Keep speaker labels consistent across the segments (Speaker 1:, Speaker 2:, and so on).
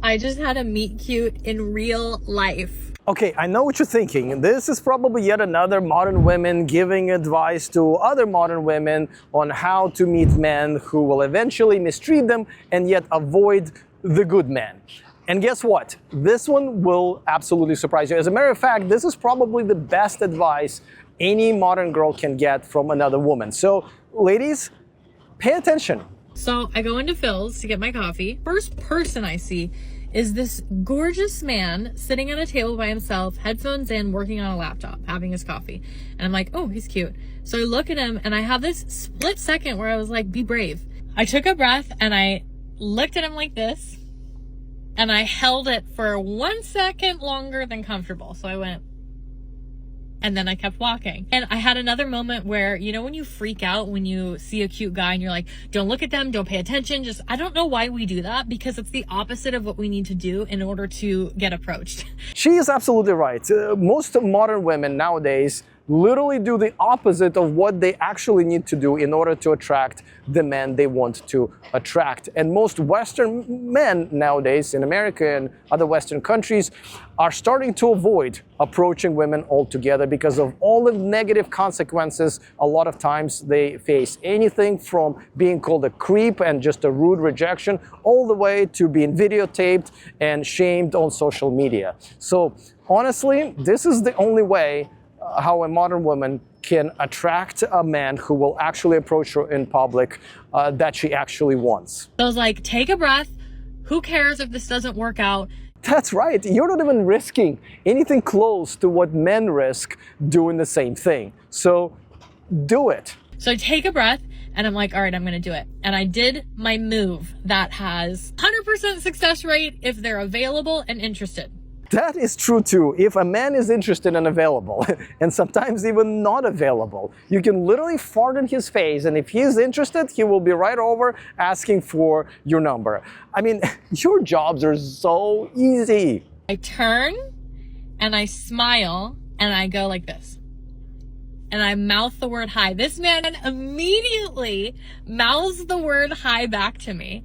Speaker 1: I just had a meet cute in real life.
Speaker 2: Okay, I know what you're thinking. This is probably yet another modern women giving advice to other modern women on how to meet men who will eventually mistreat them and yet avoid the good men. And guess what? This one will absolutely surprise you. As a matter of fact, this is probably the best advice any modern girl can get from another woman. So, ladies, pay attention.
Speaker 1: So I go into Phil's to get my coffee. First person I see is this gorgeous man sitting at a table by himself, headphones in, working on a laptop, having his coffee. And I'm like, oh, he's cute. So I look at him and I have this split second where I was like, be brave. I took a breath and I looked at him like this and I held it for 1 second longer than comfortable. So I went, and then I kept walking. And I had another moment where, you know, when you freak out when you see a cute guy and you're like, don't look at them, don't pay attention. Just, I don't know why we do that, because it's the opposite of what we need to do in order to get approached.
Speaker 2: She is absolutely right. Most modern women nowadays literally do the opposite of what they actually need to do in order to attract the men they want to attract. And most Western men nowadays in America and other Western countries are starting to avoid approaching women altogether because of all the negative consequences a lot of times they face. Anything from being called a creep and just a rude rejection, all the way to being videotaped and shamed on social media. So honestly, this is the only way how a modern woman can attract a man who will actually approach her in public that she actually wants.
Speaker 1: So I was like, take a breath. Who cares if this doesn't work out?
Speaker 2: That's right. You're not even risking anything close to what men risk doing the same thing. So do it.
Speaker 1: So I take a breath and I'm like, all right, I'm going to do it. And I did my move that has 100% success rate if they're available and interested.
Speaker 2: That is true too. If a man is interested and available, and sometimes even not available, you can literally fart in his face, and if he's interested, he will be right over asking for your number. I mean, your jobs are so easy.
Speaker 1: I turn and I smile and I go like this. And I mouth the word hi. This man immediately mouths the word hi back to me.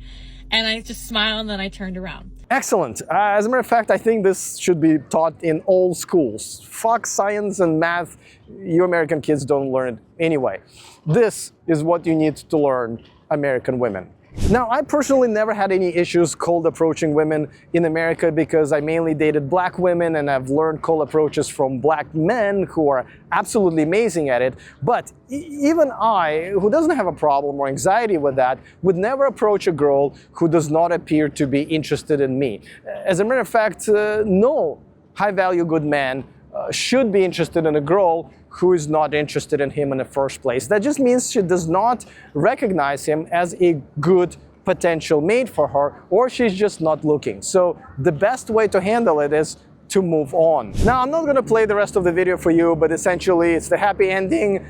Speaker 1: And I just smiled and then I turned around.
Speaker 2: Excellent. As a matter of fact, I think this should be taught in all schools. Fuck science and math. You American kids don't learn it anyway. This is what you need to learn, American women. Now, I personally never had any issues cold approaching women in America because I mainly dated black women and I've learned cold approaches from black men who are absolutely amazing at it. But even I, who doesn't have a problem or anxiety with that, would never approach a girl who does not appear to be interested in me. As a matter of fact, no high-value good man should be interested in a girl who is not interested in him in the first place. That just means she does not recognize him as a good potential mate for her, or she's just not looking. So the best way to handle it is to move on. Now, I'm not going to play the rest of the video for you, but essentially it's the happy ending.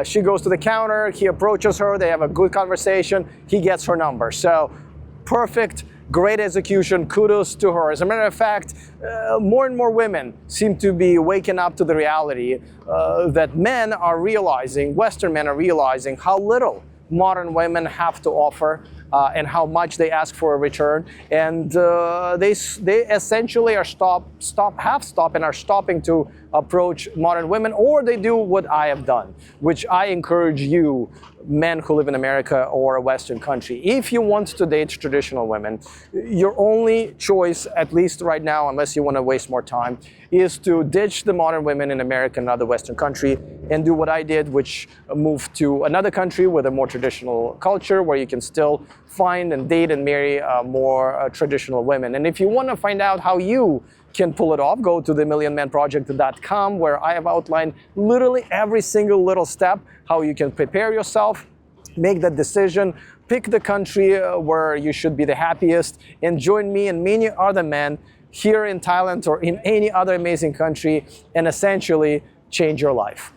Speaker 2: She goes to the counter, he approaches her, they have a good conversation, he gets her number. So perfect. Great execution, kudos to her. As a matter of fact, more and more women seem to be waking up to the reality that men are realizing, Western men are realizing how little modern women have to offer and how much they ask for a return. And they essentially are have stopped and are stopping to approach modern women, or they do what I have done, which I encourage you, men who live in America or a Western country. If you want to date traditional women, your only choice, at least right now, unless you want to waste more time, is to ditch the modern women in America and other Western country and do what I did, which move to another country with a more traditional culture where you can still find and date and marry more traditional women. And if you want to find out how you can pull it off, go to themillionmanproject.com, where I have outlined literally every single little step, how you can prepare yourself, make that decision, pick the country where you should be the happiest, and join me and many other men here in Thailand or in any other amazing country and essentially change your life.